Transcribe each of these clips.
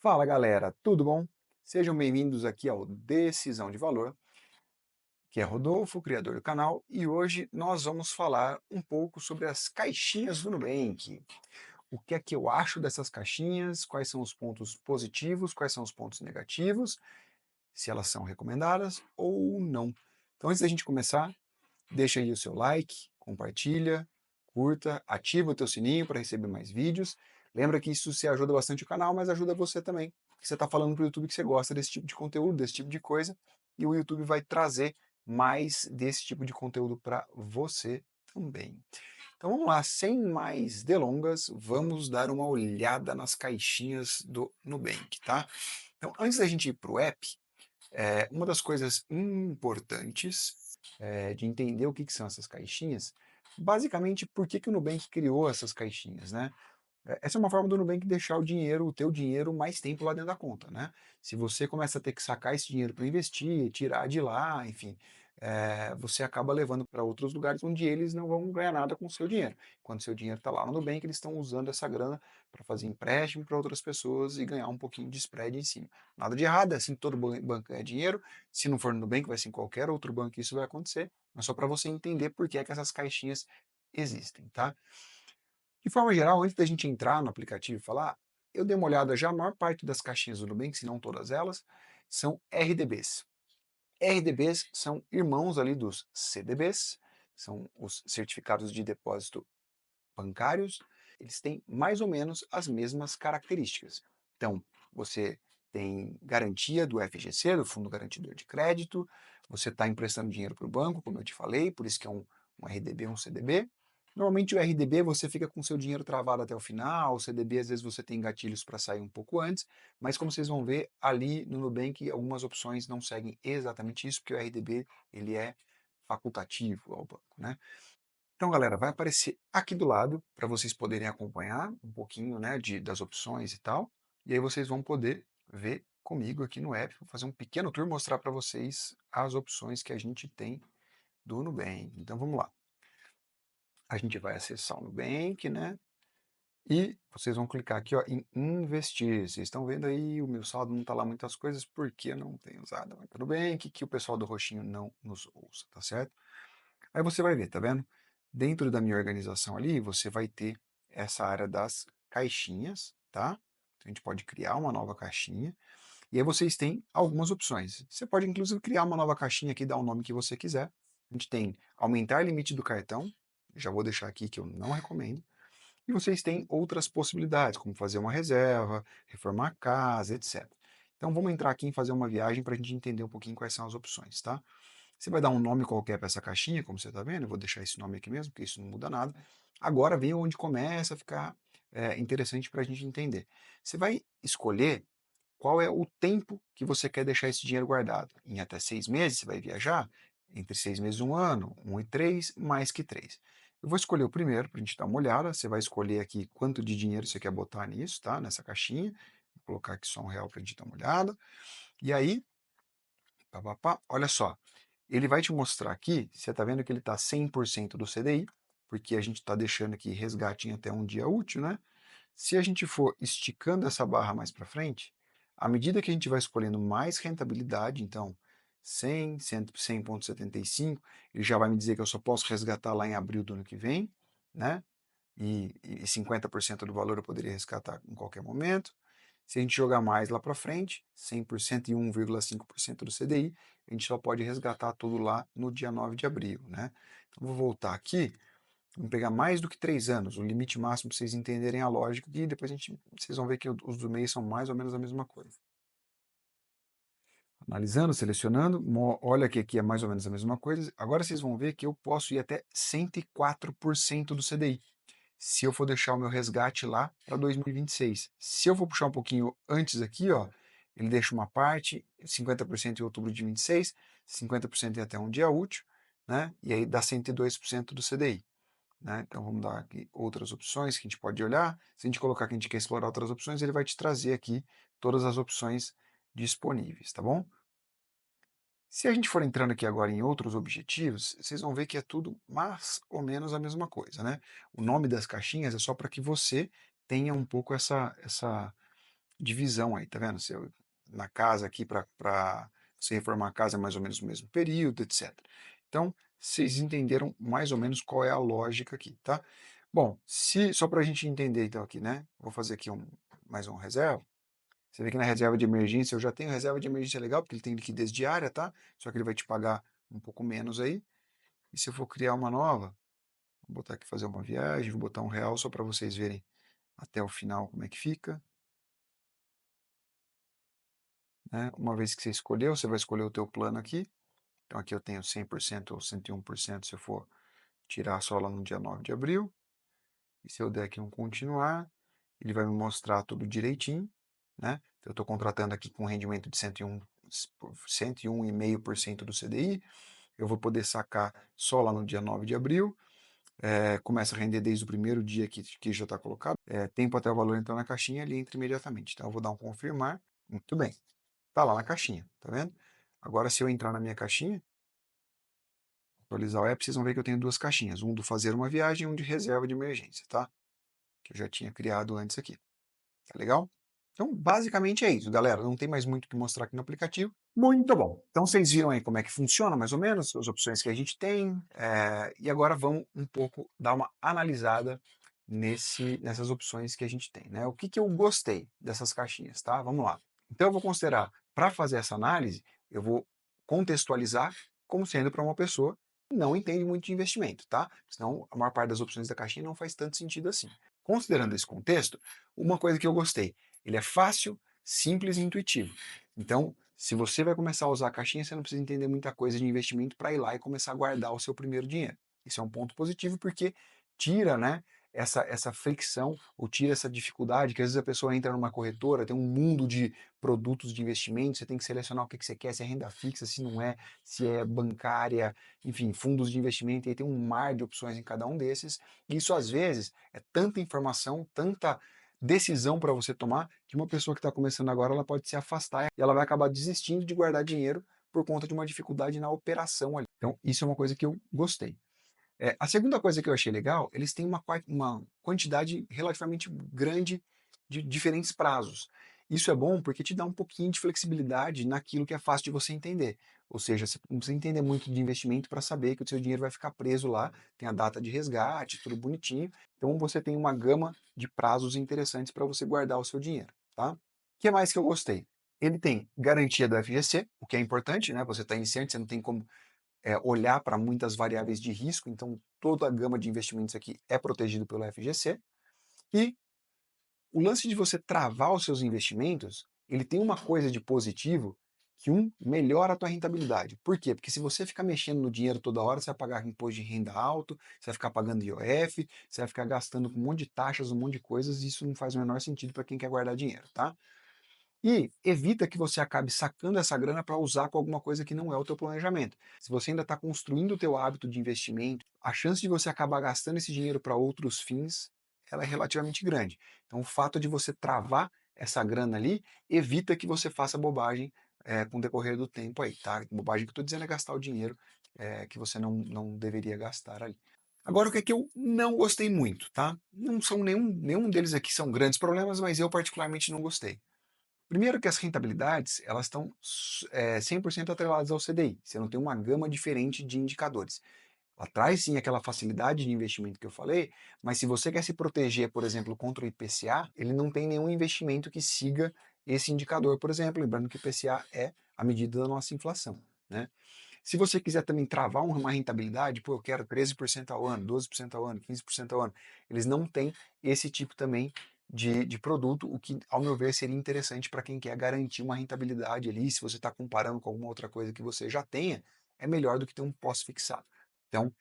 Fala galera, tudo bom? Sejam bem-vindos aqui ao Decisão de Valor, que é Rodolfo, criador do canal, e hoje nós vamos falar um pouco sobre as caixinhas do Nubank. O que é que eu acho dessas caixinhas, quais são os pontos positivos, quais são os pontos negativos, se elas são recomendadas ou não. Então antes da gente começar, deixa aí o seu like, compartilha, curta, ativa o teu sininho para receber mais vídeos. Lembra que isso se ajuda bastante o canal, mas ajuda você também. Porque você está falando para o YouTube que você gosta desse tipo de conteúdo, desse tipo de coisa, e o YouTube vai trazer mais desse tipo de conteúdo para você também. Então vamos lá, sem mais delongas, vamos dar uma olhada nas caixinhas do Nubank, tá? Então antes da gente ir para o app, uma das coisas importantes de entender o que são essas caixinhas, basicamente por que o Nubank criou essas caixinhas, né? Essa é uma forma do Nubank deixar o teu dinheiro mais tempo lá dentro da conta, né? Se você começa a ter que sacar esse dinheiro para investir, tirar de lá, enfim, você acaba levando para outros lugares onde eles não vão ganhar nada com o seu dinheiro. Quando seu dinheiro está lá no Nubank, eles estão usando essa grana para fazer empréstimo para outras pessoas e ganhar um pouquinho de spread em cima. Nada de errado, é assim que todo banco ganha dinheiro. Se não for no Nubank, vai ser em qualquer outro banco que isso vai acontecer. Mas só para você entender por que é que essas caixinhas existem, tá? De forma geral, antes da gente entrar no aplicativo e falar, eu dei uma olhada já, a maior parte das caixinhas do Nubank, se não todas elas, são RDBs. RDBs são irmãos ali dos CDBs, são os certificados de depósito bancários, eles têm mais ou menos as mesmas características. Então, você tem garantia do FGC, do Fundo Garantidor de Crédito, você está emprestando dinheiro para o banco, como eu te falei, por isso que é um RDB, um CDB. Normalmente o RDB você fica com seu dinheiro travado até o final, o CDB às vezes você tem gatilhos para sair um pouco antes, mas como vocês vão ver ali no Nubank, algumas opções não seguem exatamente isso, porque o RDB ele é facultativo ao banco, né? Então, galera, vai aparecer aqui do lado para vocês poderem acompanhar um pouquinho, né, das opções e tal. E aí vocês vão poder ver comigo aqui no app, vou fazer um pequeno tour, mostrar para vocês as opções que a gente tem do Nubank. Então, vamos lá. A gente vai acessar o Nubank, né? E vocês vão clicar aqui, ó, em investir. Vocês estão vendo aí, o meu saldo não está lá muitas coisas, porque eu não tenho usado muito Nubank, que o pessoal do roxinho não nos ouça, tá certo? Aí você vai ver, tá vendo? Dentro da minha organização ali, você vai ter essa área das caixinhas, tá? Então a gente pode criar uma nova caixinha. E aí vocês têm algumas opções. Você pode inclusive criar uma nova caixinha aqui, dar o nome que você quiser. A gente tem aumentar limite do cartão. Já vou deixar aqui que eu não recomendo. E vocês têm outras possibilidades, como fazer uma reserva, reformar a casa, etc. Então vamos entrar aqui em fazer uma viagem para a gente entender um pouquinho quais são as opções, tá? Você vai dar um nome qualquer para essa caixinha, como você está vendo, eu vou deixar esse nome aqui mesmo, porque isso não muda nada. Agora vem onde começa a ficar interessante para a gente entender. Você vai escolher qual é o tempo que você quer deixar esse dinheiro guardado. Em até 6 meses você vai viajar, entre 6 meses e um ano, 1 e 3, mais que 3. Eu vou escolher o primeiro para a gente dar uma olhada. Você vai escolher aqui quanto de dinheiro você quer botar nisso, tá? Nessa caixinha. Vou colocar aqui só R$ 1 para a gente dar uma olhada. E aí, pá, pá, pá, olha só. Ele vai te mostrar aqui, você está vendo que ele está 100% do CDI, porque a gente está deixando aqui resgate em até um dia útil, né? Se a gente for esticando essa barra mais para frente, à medida que a gente vai escolhendo mais rentabilidade, então 100, 100, 100,75, ele já vai me dizer que eu só posso resgatar lá em abril do ano que vem, né? E 50% do valor eu poderia resgatar em qualquer momento. Se a gente jogar mais lá para frente, 100% e 1,5% do CDI, a gente só pode resgatar tudo lá no dia 9 de abril, né? Então vou voltar aqui, vamos pegar mais do que 3 anos, o limite máximo para vocês entenderem a lógica, e depois vocês vão ver que os do meio são mais ou menos a mesma coisa. Analisando, selecionando, olha que aqui é mais ou menos a mesma coisa. Agora vocês vão ver que eu posso ir até 104% do CDI. Se eu for deixar o meu resgate lá para 2026. Se eu for puxar um pouquinho antes aqui, ó, ele deixa uma parte, 50% em outubro de 26, 50% em até um dia útil, né? E aí dá 102% do CDI. Né? Então vamos dar aqui outras opções que a gente pode olhar. Se a gente colocar que a gente quer explorar outras opções, ele vai te trazer aqui todas as opções disponíveis, tá bom? Se a gente for entrando aqui agora em outros objetivos, vocês vão ver que é tudo mais ou menos a mesma coisa, né? O nome das caixinhas é só para que você tenha um pouco essa divisão aí, tá vendo? Na casa aqui, para você reformar a casa é mais ou menos o mesmo período, etc. Então, vocês entenderam mais ou menos qual é a lógica aqui, tá? Bom, só para a gente entender então aqui, né? Vou fazer aqui mais um reserva. Você vê que na reserva de emergência eu já tenho reserva de emergência legal, porque ele tem liquidez diária, tá? Só que ele vai te pagar um pouco menos aí. E se eu for criar uma nova, vou botar aqui fazer uma viagem, vou botar R$ 1 só para vocês verem até o final como é que fica. Né? Uma vez que você escolheu, você vai escolher o teu plano aqui. Então aqui eu tenho 100% ou 101% se eu for tirar só lá no dia 9 de abril. E se eu der aqui um continuar, ele vai me mostrar tudo direitinho. Né? Eu estou contratando aqui com rendimento de 101,5% do CDI. Eu vou poder sacar só lá no dia 9 de abril. Começa a render desde o primeiro dia que já está colocado. Tempo até o valor entrar na caixinha, ele entra imediatamente. Então eu vou dar um confirmar. Muito bem. Está lá na caixinha, tá vendo? Agora se eu entrar na minha caixinha, atualizar o app, vocês vão ver que eu tenho duas caixinhas. Um do fazer uma viagem e um de reserva de emergência, tá? Que eu já tinha criado antes aqui. Tá legal? Então, basicamente é isso, galera. Não tem mais muito o que mostrar aqui no aplicativo. Muito bom. Então, vocês viram aí como é que funciona, mais ou menos, as opções que a gente tem. E agora vamos um pouco dar uma analisada nessas opções que a gente tem, né? O que eu gostei dessas caixinhas, tá? Vamos lá. Então, eu vou considerar, para fazer essa análise, eu vou contextualizar como sendo para uma pessoa que não entende muito de investimento, tá? Senão, a maior parte das opções da caixinha não faz tanto sentido assim. Considerando esse contexto, uma coisa que eu gostei, ele é fácil, simples e intuitivo. Então, se você vai começar a usar a caixinha, você não precisa entender muita coisa de investimento para ir lá e começar a guardar o seu primeiro dinheiro. Isso é um ponto positivo porque tira, né, essa fricção ou tira essa dificuldade que às vezes a pessoa entra numa corretora, tem um mundo de produtos de investimento, você tem que selecionar o que você quer, se é renda fixa, se não é, se é bancária, enfim, fundos de investimento, e aí tem um mar de opções em cada um desses. E isso às vezes é tanta informação, tanta decisão para você tomar, que uma pessoa que está começando agora, ela pode se afastar e ela vai acabar desistindo de guardar dinheiro por conta de uma dificuldade na operação ali. Então, isso é uma coisa que eu gostei. A segunda coisa que eu achei legal, eles têm uma quantidade relativamente grande de diferentes prazos. Isso é bom porque te dá um pouquinho de flexibilidade naquilo que é fácil de você entender. Ou seja, você não precisa entender muito de investimento para saber que o seu dinheiro vai ficar preso lá, tem a data de resgate, tudo bonitinho. Então você tem uma gama de prazos interessantes para você guardar o seu dinheiro, tá? O que mais que eu gostei? Ele tem garantia do FGC, o que é importante, né? Você está iniciante, você não tem como olhar para muitas variáveis de risco, então toda a gama de investimentos aqui é protegido pelo FGC. E o lance de você travar os seus investimentos, ele tem uma coisa de positivo que melhora a tua rentabilidade. Por quê? Porque se você ficar mexendo no dinheiro toda hora, você vai pagar imposto de renda alto, você vai ficar pagando IOF, você vai ficar gastando com um monte de taxas, um monte de coisas, e isso não faz o menor sentido para quem quer guardar dinheiro, tá? E evita que você acabe sacando essa grana para usar com alguma coisa que não é o teu planejamento. Se você ainda está construindo o teu hábito de investimento, a chance de você acabar gastando esse dinheiro para outros fins, ela é relativamente grande. Então o fato de você travar essa grana ali, evita que você faça bobagem com o decorrer do tempo aí, tá? Bobagem que eu estou dizendo é gastar o dinheiro que você não deveria gastar ali. Agora, o que é que eu não gostei muito, tá? Não são nenhum deles aqui são grandes problemas, mas eu particularmente não gostei. Primeiro que as rentabilidades, elas estão 100% atreladas ao CDI. Você não tem uma gama diferente de indicadores. Ela traz sim aquela facilidade de investimento que eu falei, mas se você quer se proteger, por exemplo, contra o IPCA, ele não tem nenhum investimento que siga esse indicador, por exemplo, lembrando que o IPCA é a medida da nossa inflação, né? Se você quiser também travar uma rentabilidade, pô, eu quero 13% ao ano, 12% ao ano, 15% ao ano, eles não têm esse tipo também de produto, o que, ao meu ver, seria interessante para quem quer garantir uma rentabilidade ali. Se você está comparando com alguma outra coisa que você já tenha, é melhor do que ter um pós-fixado. Então,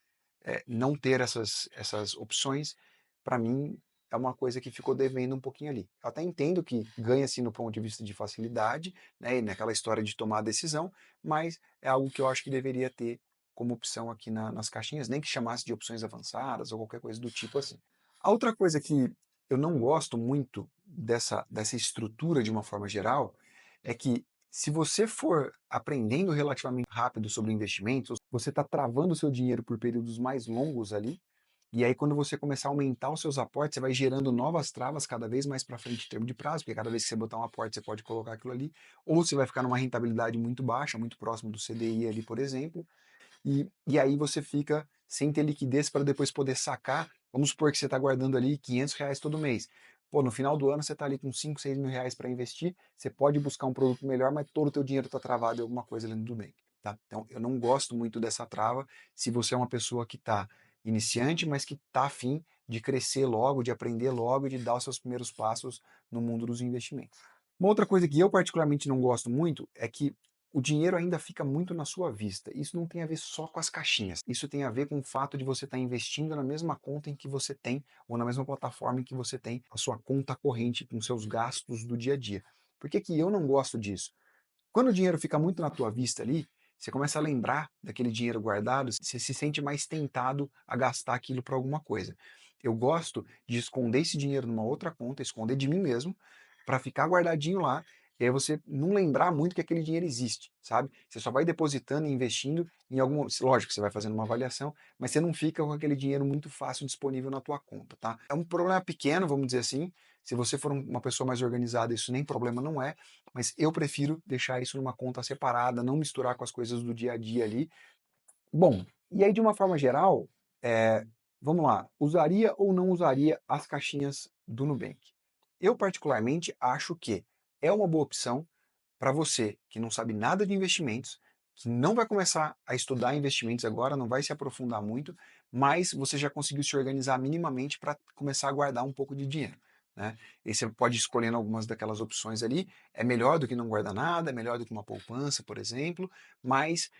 não ter essas opções, para mim, é uma coisa que ficou devendo um pouquinho ali. Eu até entendo que ganha-se no ponto de vista de facilidade, né, e naquela história de tomar a decisão, mas é algo que eu acho que deveria ter como opção aqui nas caixinhas, nem que chamasse de opções avançadas ou qualquer coisa do tipo assim. A outra coisa que eu não gosto muito dessa estrutura de uma forma geral é que se você for aprendendo relativamente rápido sobre investimentos, você está travando o seu dinheiro por períodos mais longos ali, E aí quando você começar a aumentar os seus aportes, você vai gerando novas travas cada vez mais para frente em termos de prazo, porque cada vez que você botar um aporte, você pode colocar aquilo ali, ou você vai ficar numa rentabilidade muito baixa, muito próximo do CDI ali, por exemplo, e aí você fica sem ter liquidez para depois poder sacar. Vamos supor que você está guardando ali R$ 500 todo mês. Pô, no final do ano você está ali com 5, 6 mil reais para investir, você pode buscar um produto melhor, mas todo o teu dinheiro está travado em alguma coisa ali no Nubank, tá? Então eu não gosto muito dessa trava se você é uma pessoa que está iniciante, mas que está afim de crescer logo, de aprender logo e de dar os seus primeiros passos no mundo dos investimentos. Uma outra coisa que eu particularmente não gosto muito é que o dinheiro ainda fica muito na sua vista. Isso não tem a ver só com as caixinhas. Isso tem a ver com o fato de você estar investindo na mesma conta em que você tem, ou na mesma plataforma em que você tem a sua conta corrente com seus gastos do dia a dia. Por que que eu não gosto disso? Quando o dinheiro fica muito na tua vista ali, você começa a lembrar daquele dinheiro guardado, você se sente mais tentado a gastar aquilo para alguma coisa. Eu gosto de esconder esse dinheiro numa outra conta, esconder de mim mesmo, para ficar guardadinho lá, e aí você não lembrar muito que aquele dinheiro existe, sabe? Você só vai depositando e investindo em algum, lógico, você vai fazendo uma avaliação, mas você não fica com aquele dinheiro muito fácil disponível na tua conta, tá? É um problema pequeno, vamos dizer assim. Se você for uma pessoa mais organizada, isso nem problema não é, mas eu prefiro deixar isso numa conta separada, não misturar com as coisas do dia a dia ali. Bom, e aí de uma forma geral, vamos lá, usaria ou não usaria as caixinhas do Nubank? Eu particularmente acho que é uma boa opção para você que não sabe nada de investimentos, que não vai começar a estudar investimentos agora, não vai se aprofundar muito, mas você já conseguiu se organizar minimamente para começar a guardar um pouco de dinheiro, né? E você pode ir escolhendo algumas daquelas opções ali, é melhor do que não guardar nada, é melhor do que uma poupança, por exemplo, mas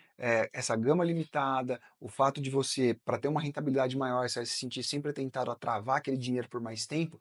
essa gama limitada, o fato de você, para ter uma rentabilidade maior, você vai se sentir sempre tentado a travar aquele dinheiro por mais tempo,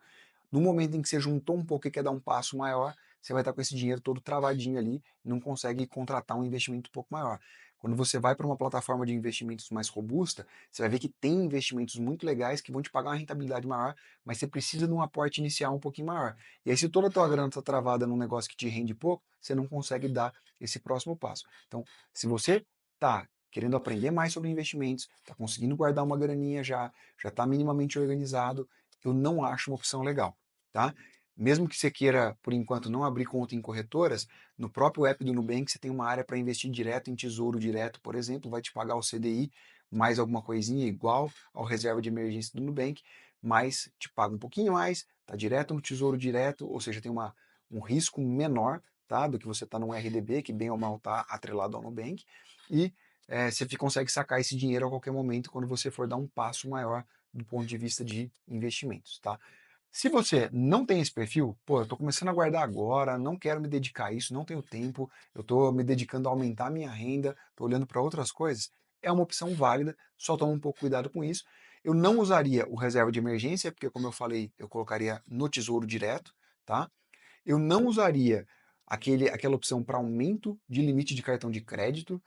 no momento em que você juntou um pouco e quer dar um passo maior, você vai estar com esse dinheiro todo travadinho ali, não consegue contratar um investimento um pouco maior. Quando você vai para uma plataforma de investimentos mais robusta, você vai ver que tem investimentos muito legais que vão te pagar uma rentabilidade maior, mas você precisa de um aporte inicial um pouquinho maior. E aí, se toda a tua grana está travada num negócio que te rende pouco, você não consegue dar esse próximo passo. Então, se você está querendo aprender mais sobre investimentos, está conseguindo guardar uma graninha já está minimamente organizado, eu não acho uma opção legal, tá? Mesmo que você queira, por enquanto, não abrir conta em corretoras, no próprio app do Nubank você tem uma área para investir direto em tesouro direto, por exemplo, vai te pagar o CDI mais alguma coisinha igual ao reserva de emergência do Nubank, mas te paga um pouquinho mais, tá direto no tesouro direto, ou seja, tem um risco menor, tá, do que você tá no RDB, que bem ou mal está atrelado ao Nubank, e você consegue sacar esse dinheiro a qualquer momento quando você for dar um passo maior do ponto de vista de investimentos, tá? Se você não tem esse perfil, pô, eu estou começando a guardar agora, não quero me dedicar a isso, não tenho tempo, eu estou me dedicando a aumentar a minha renda, estou olhando para outras coisas, é uma opção válida, só toma um pouco cuidado com isso. Eu não usaria o reserva de emergência, porque como eu falei, eu colocaria no tesouro direto, tá? Eu não usaria aquela opção para aumento de limite de cartão de crédito,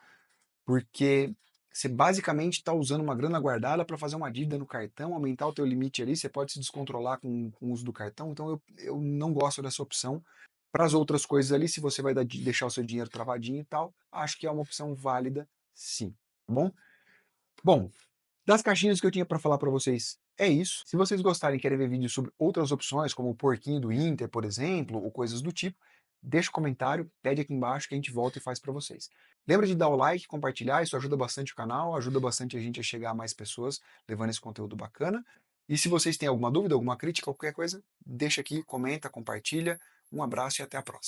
porque você basicamente está usando uma grana guardada para fazer uma dívida no cartão, aumentar o teu limite ali, você pode se descontrolar com o uso do cartão, então eu não gosto dessa opção. Para as outras coisas ali, se você vai deixar o seu dinheiro travadinho e tal, acho que é uma opção válida, sim, tá bom? Bom, das caixinhas que eu tinha para falar para vocês é isso. Se vocês gostarem e querem ver vídeos sobre outras opções, como o porquinho do Inter, por exemplo, ou coisas do tipo, deixa um comentário, pede aqui embaixo que a gente volta e faz para vocês. Lembra de dar o like, compartilhar, isso ajuda bastante o canal, ajuda bastante a gente a chegar a mais pessoas levando esse conteúdo bacana. E se vocês têm alguma dúvida, alguma crítica, qualquer coisa, deixa aqui, comenta, compartilha. Um abraço e até a próxima.